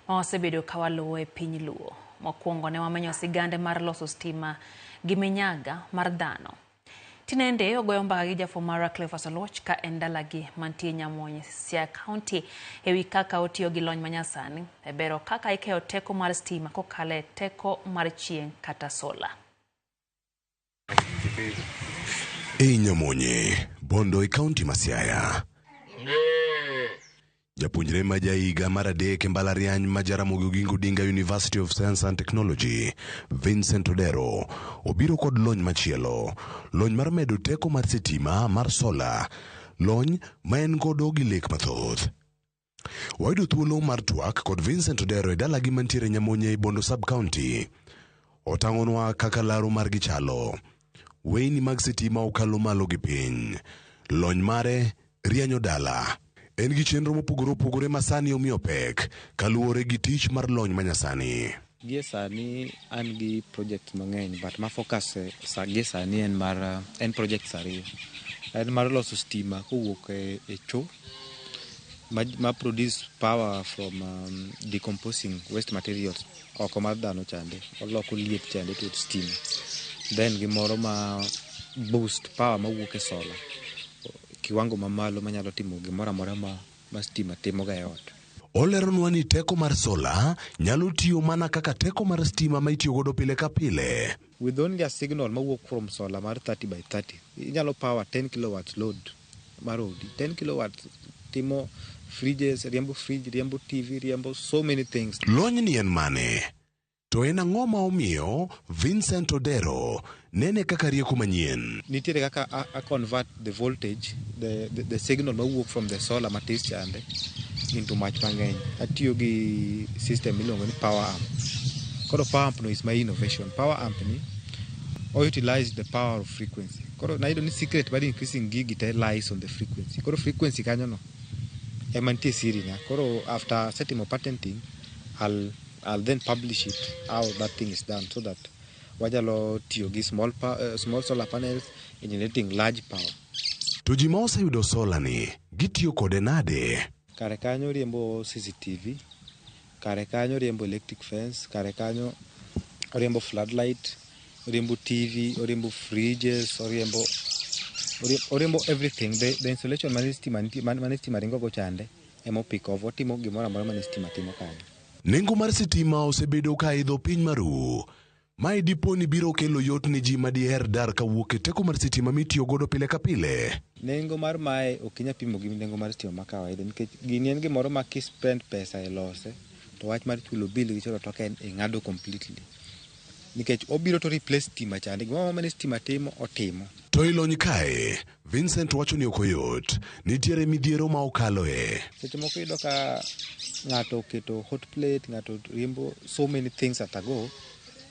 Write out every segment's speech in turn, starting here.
ma wasebedo ka waluwo e piny Luo. Mokwongo ne wamenyo sigande mar loso stima gi minyaga mar dhano. Tinende ogoyo mbaka gi jafwambo mara Cleophas Oluoch ka en dalagi mantie Nyamonye, Siaya County ewi kaka otiyo gi lony manyasani e bero kaka ikeyo teko mar stima kokalo e teko mar chieng' kata sola. Nyamonye, Bondo e County ma Siaya. Japuonjre ma jaiga mar adek e mbalariany ma Jaramogi Oginga Odinga University of Science and Technology, Vincent Odero, obiro kod lony machielo, lony mar medo teko mar sitima mar sola, lony ma en godo gi lek mathoth. Wayudo thuolo mar twak kod Vincent Odero e dalagi mantiere Nyamonye e Bondo Sub County. Otang'onwa kaka laro mar gichalo, weyni mag sitima okalo malo gi piny, lony mare rienyo dala. En gi chenro mopogore opogore ma sani omiyo pek kaluwore gi tich mar lony manyasani. Gie sani an gi project mang'eny, but ma focus gie sani en project ariyo. En mar loso stima kowuok e cho ma produce power from decomposing waste materials oko mar dhano chande, oloko liet chande to stima. Then gimoro ma boost power mawuok e solar, kiwango mamalo manyalo timo gimoro amora ma stima timo ga e ot. Oleronwa ni teko mar sola nyalo tiyo mana kaka teko mar stima ma itiyo godo pile ka pile. With only a signal mawuok from solar mar 30 by 30, inyalo power 10 kilowatts load mar odi. 10 kilowatts timo fridges, riembo fridge, riembo TV, riembo so many things. Lony ni en mane? To en ang'o ma omiyo Vincent Odero nene kaka rieko manyien? Nitiere kaka a convert the voltage, the signal mawuok from the solar matis chande into mach mang'eny. Atiyo gi system miluongo ni power amp. Koro power amp no is my innovation. Power amp ni utilize the power of frequency. Koro naido ni secret by increasing gig it lies on the frequency. Koro frequency kanyo no emantie siri na. Koro after setting of patenting, I'll then publish it how that thing is done, so that wajalo tiyo gi small solar panels in generating large power. To ji ma oseyudo sola ni gitiyo kode nade? Kare kanyo riembo CCTV, kare kanyo riembo electric fence, kare kanyo riembo floodlight, riembo TV, riembo fridges, riembo everything. The installation manistima ringo go chande emo pick off otimo gimoro amora manistima timo kanyo. Nengo mar sitima osebedo ka idho piny maru. Mae dipo ni biro kelo yot ni ji madiher dar kawuok e teko mar sitima mitiyo godo pile ka pile. Nengo mar mae okinya pimo gi nengo mar sitima ma kawaida, nikech gini en gimoro ma kispend pesa e lose, to wach mar chulo bill gi choro toke e ng'ado completely. Nikech obiro to replace stima chande, gima mane stima timo otimo. To ilony kae, Vincent wacho ni okoyot, nitiere midhiero ma okalo e. Seche moko yudo ka ng'ato keto hot plate, ng'ato riembo so many things at a go,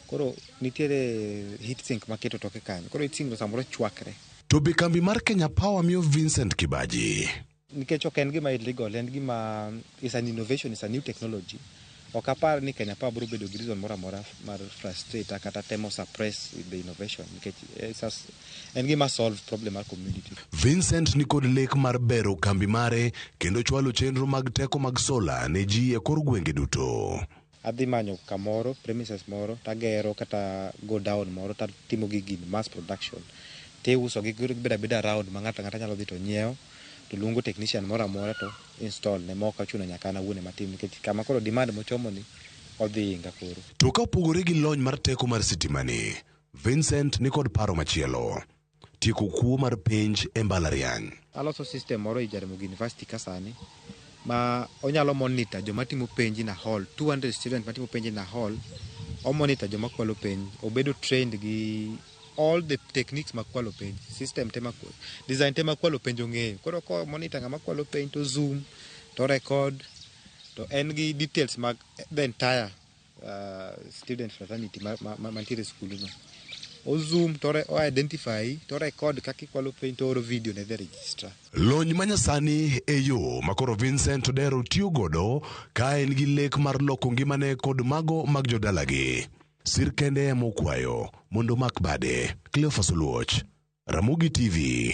koro nitiere heat sink maketo toke kanyo, koro heat sink no samoro chwakre. To be kambi mar Kenya Power miyo Vincent kibaji. Nikech ok en gima illegal, en gima is an innovation, is a new technology. Ok apar ni Kenya Power biro bedo gi reason moro amora mar frustrate kata temo suppress the innovation, nikech en gima solve problem mar community. Vincent ni kod lek mar bero kambi mare kendo chwalo chenro mag teko mag sola ne ji e kor gwenge duto. Adhi manyo kamoro, premises moro, tagero kata go down moro, tatimo gigi mass production. Te uso gi beda round ma ng'ata nyalo dhi to nyiewo, to luongo technician moro amora to install ne moko chuno nyaka na wuone matin, nikech kama koro demand mochomo ni odhi inga koro. To ka opogore gi lony mar teko mar sitima ni, Vincent ni kod paro machielo. Tieko kuo mar penj e mbalariany. Aloso system moro e Jaramogi University kasani ma onyalo monitor joma timo penj na hall, 200 students matimo penj na hall, o monitor joma kwalo penj, obedo trained gi all the techniques makwalo penj, system tema design tema kwalo penj ong'eyo. Koro ko monitor ng'ama kwalo penj to zoom, to record, to en gi details mag the entire student fraternity mantiere skulu no. O zoom, o identify, to record kaki kwalo penj, to oro video ne the registrar. Lony manyasani e yo makoro Vincent Odero tiyo godo ka en gi lek mar loko ngimane kod mago mag jodalagi. Sirkende mokwayo mondo mak bade. Cleophas Oluoch, Ramogi TV.